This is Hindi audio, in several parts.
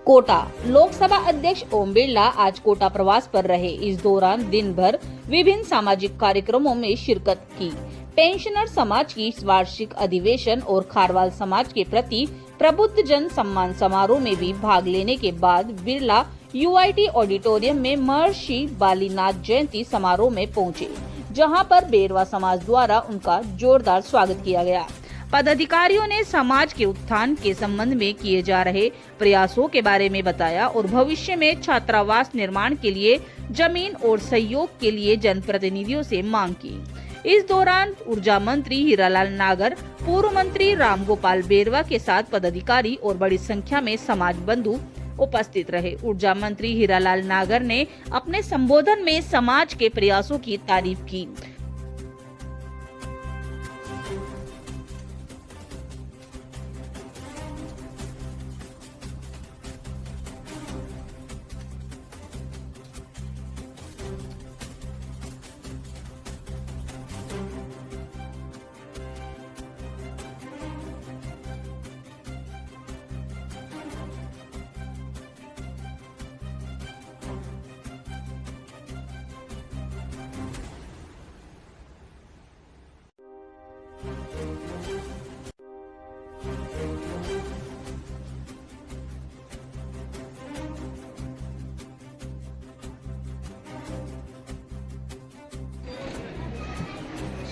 कोटा लोकसभा अध्यक्ष ओम बिरला आज कोटा प्रवास पर रहे। इस दौरान दिन भर विभिन्न सामाजिक कार्यक्रमों में शिरकत की। पेंशनर समाज की वार्षिक अधिवेशन और खारवाल समाज के प्रति प्रबुद्ध जन सम्मान समारोह में भी भाग लेने के बाद बिरला यूआईटी ऑडिटोरियम में महर्षि बालीनाथ जयंती समारोह में पहुंचे, जहां पर बेरवा समाज द्वारा उनका जोरदार स्वागत किया गया। पदाधिकारियों ने समाज के उत्थान के संबंध में किए जा रहे प्रयासों के बारे में बताया और भविष्य में छात्रावास निर्माण के लिए जमीन और सहयोग के लिए जनप्रतिनिधियों से मांग की। इस दौरान ऊर्जा मंत्री हीरालाल नागर, पूर्व मंत्री रामगोपाल बेरवा के साथ पदाधिकारी और बड़ी संख्या में समाज बंधु उपस्थित रहे। ऊर्जा मंत्री हीरालाल नागर ने अपने संबोधन में समाज के प्रयासों की तारीफ की।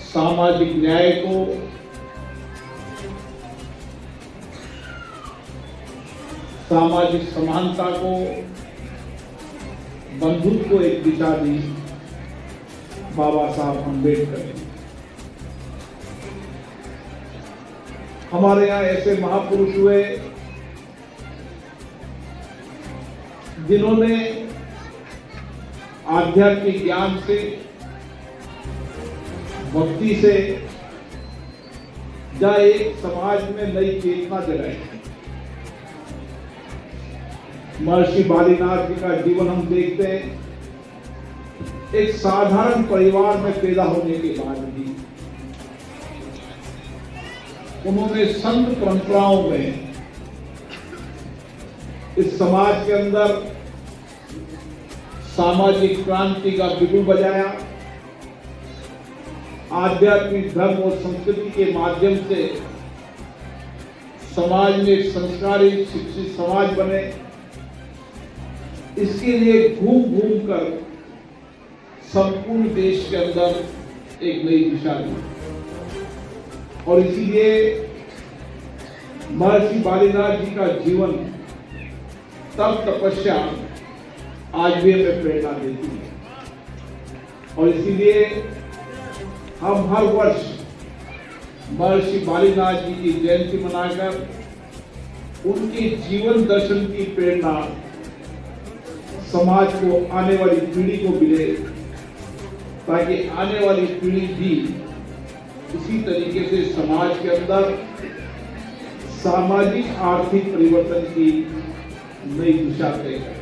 सामाजिक न्याय को, सामाजिक समानता को, बंधुत्व को एक दिशा दी बाबा साहब अम्बेडकर ने। हमारे यहाँ ऐसे महापुरुष हुए जिन्होंने आध्यात्मिक ज्ञान से, भक्ति से जहाँ एक समाज में नई चेतना जगाई। महर्षि बालीनाथ जी का जीवन हम देखते हैं, एक साधारण परिवार में पैदा होने के बाद भी उन्होंने संत परंपराओं में इस समाज के अंदर सामाजिक क्रांति का बिगुल बजाया। आध्यात्मिक धर्म और संस्कृति के माध्यम से समाज में एक संस्कारी शिक्षित समाज बने, इसके लिए घूम घूम कर संपूर्ण देश के अंदर एक नई दिशा दी। और इसीलिए महर्षि बालीनाथ जी का जीवन, तप तपस्या आज भी हमें प्रेरणा देती है। और इसीलिए हम हर वर्ष महर्षि बालीनाथ जी की जयंती मनाकर उनके जीवन दर्शन की प्रेरणा समाज को, आने वाली पीढ़ी को मिले, ताकि आने वाली पीढ़ी भी इसी तरीके से समाज के अंदर सामाजिक आर्थिक परिवर्तन की नई दिशा तय करे।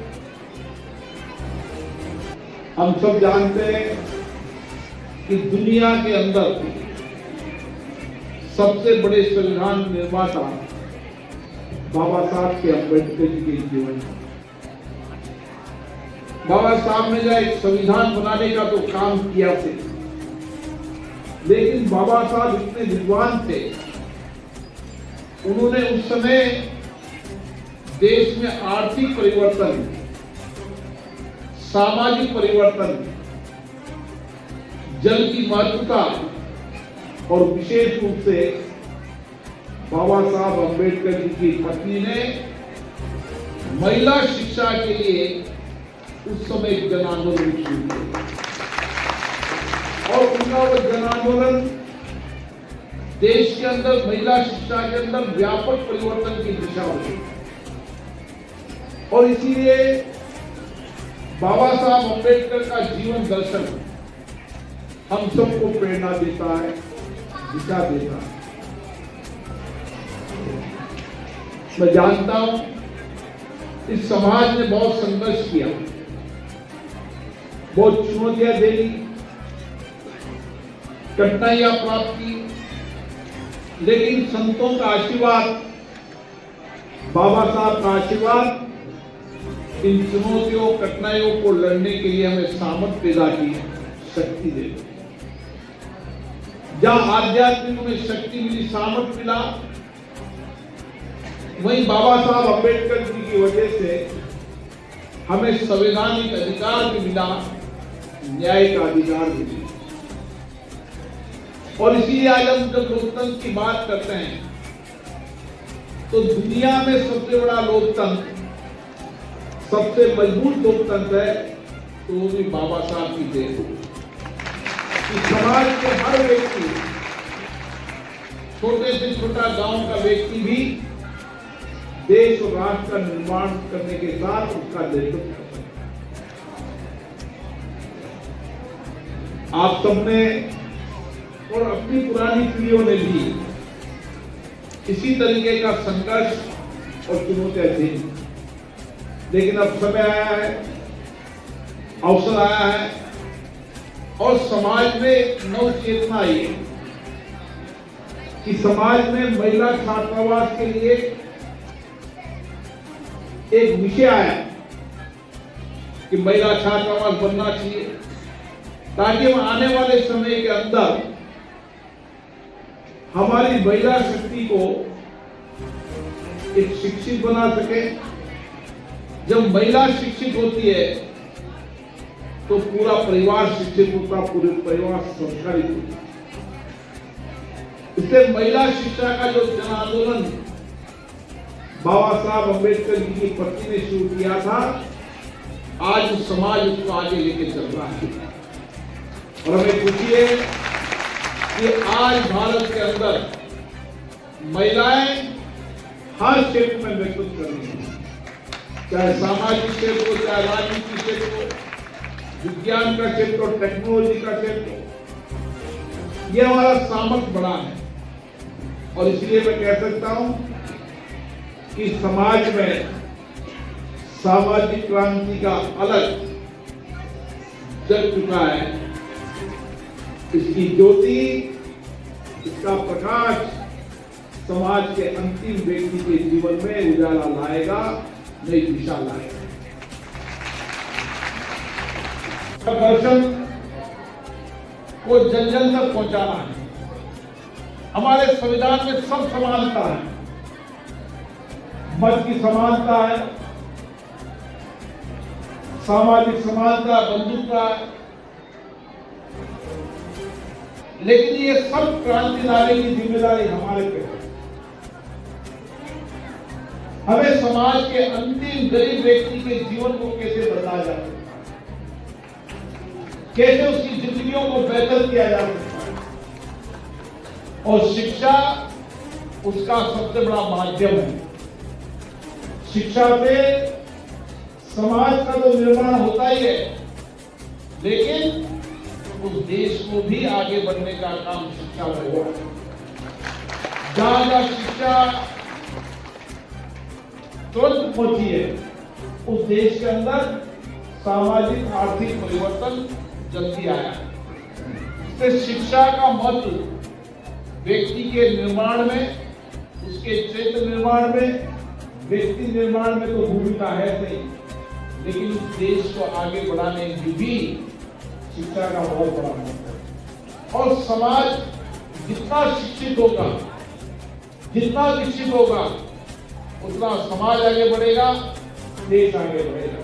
हम सब जानते हैं कि दुनिया के अंदर सबसे बड़े संविधान निर्माता बाबा साहब के अम्बेडकर जी के जीवन है। बाबा साहब ने जो एक संविधान बनाने का तो काम किया थे, लेकिन बाबा साहब इतने विद्वान थे, उन्होंने उस समय देश में आर्थिक परिवर्तन, सामाजिक परिवर्तन, जल की महत्वता और विशेष रूप से बाबा साहब अम्बेडकर जी की पत्नी ने महिला शिक्षा के लिए उस समय जन आंदोलन शुरू किया और उनका वो जन आंदोलन देश के अंदर महिला शिक्षा के अंदर व्यापक परिवर्तन की दिशा हुई। और इसीलिए बाबा साहब अम्बेडकर का जीवन दर्शन हम सबको प्रेरणा देता है, दिशा देता है। मैं जानता हूं इस समाज ने बहुत संघर्ष किया, बहुत चुनौतियां देली, कठिनाइयां प्राप्त की, लेकिन संतों का आशीर्वाद, बाबा साहब का आशीर्वाद इन चुनौतियों कठिनाइयों को लड़ने के लिए हमें सामर्थ पैदा की, शक्ति दे। जहां आध्यात्मिक में शक्ति मिली, सामर्थ मिला, वहीं बाबा साहब अम्बेडकर जी की वजह से हमें संवैधानिक अधिकार भी मिला, न्याय का अधिकार भी मिला। और इसीलिए आज हम जब लोकतंत्र की बात करते हैं तो दुनिया में सबसे बड़ा लोकतंत्र, सबसे मजबूत लोकतंत्र है तो वो भी बाबा साहब की देन है। इस समाज के हर व्यक्ति, छोटे से छोटा गांव का व्यक्ति भी देश और राष्ट्र का निर्माण करने के साथ उसका नेतृत्व करता है। आप सबने और अपनी पुरानी पीढ़ियों ने भी इसी तरीके का संघर्ष और चुनौतियां झेली, लेकिन अब समय आया है, अवसर आया है और समाज में नव चेतना आई है कि समाज में महिला छात्रावास के लिए एक विषय आया कि महिला छात्रावास बनना चाहिए, ताकि हम आने वाले समय के अंदर हमारी महिला शक्ति को एक शिक्षित बना सके। जब महिला शिक्षित होती है तो पूरा परिवार शिक्षित होता, पूरे परिवार संस्कारित होता। इसलिए महिला शिक्षा का जो जन आंदोलन बाबा साहब अम्बेडकर जी की पत्नी ने शुरू किया था, आज समाज उसको आगे लेके चल रहा है। और हमें खुशी है कि आज भारत के अंदर महिलाएं हर क्षेत्र में नेतृत्व कर रही हैं, चाहे सामाजिक क्षेत्र हो, चाहे राजनीतिक क्षेत्र हो, विज्ञान का क्षेत्र हो, टेक्नोलॉजी का क्षेत्र हो। यह हमारा सामर्थ्य बड़ा है और इसलिए मैं कह सकता हूं कि समाज में सामाजिक क्रांति का अलग जग चुका है। इसकी ज्योति, इसका प्रकाश समाज के अंतिम व्यक्ति के जीवन में उजाला लाएगा, नई दिशा लाएगा। दर्शन को जन जन तक पहुंचाना है। हमारे संविधान में सब समानता है, मत की समानता है, सामाजिक समानता, बंधुत्व है, लेकिन ये सब क्रांति लाने की जिम्मेदारी हमारे पे है। हमें समाज के अंतिम गरीब व्यक्ति के जीवन को कैसे बदला जा सकता है, कैसे उसकी जिंदगियों को बेहतर किया जा सकता है, और शिक्षा उसका सबसे बड़ा माध्यम है। शिक्षा से समाज का तो निर्माण होता ही है, लेकिन उस देश को भी आगे बढ़ने का काम शिक्षा में हुआ। जहां जहां शिक्षा तुरंत पहुंची है, उस देश के अंदर सामाजिक आर्थिक परिवर्तन जल्दी आया। इससे शिक्षा का महत्व व्यक्ति के निर्माण में, उसके क्षेत्र निर्माण में, व्यक्ति निर्माण में तो भूमिका है सही, लेकिन उस देश को आगे बढ़ाने में भी शिक्षा का बहुत बड़ा महत्व है। और समाज जितना शिक्षित होगा, जितना विकसित होगा, उतना समाज आगे बढ़ेगा, देश आगे बढ़ेगा।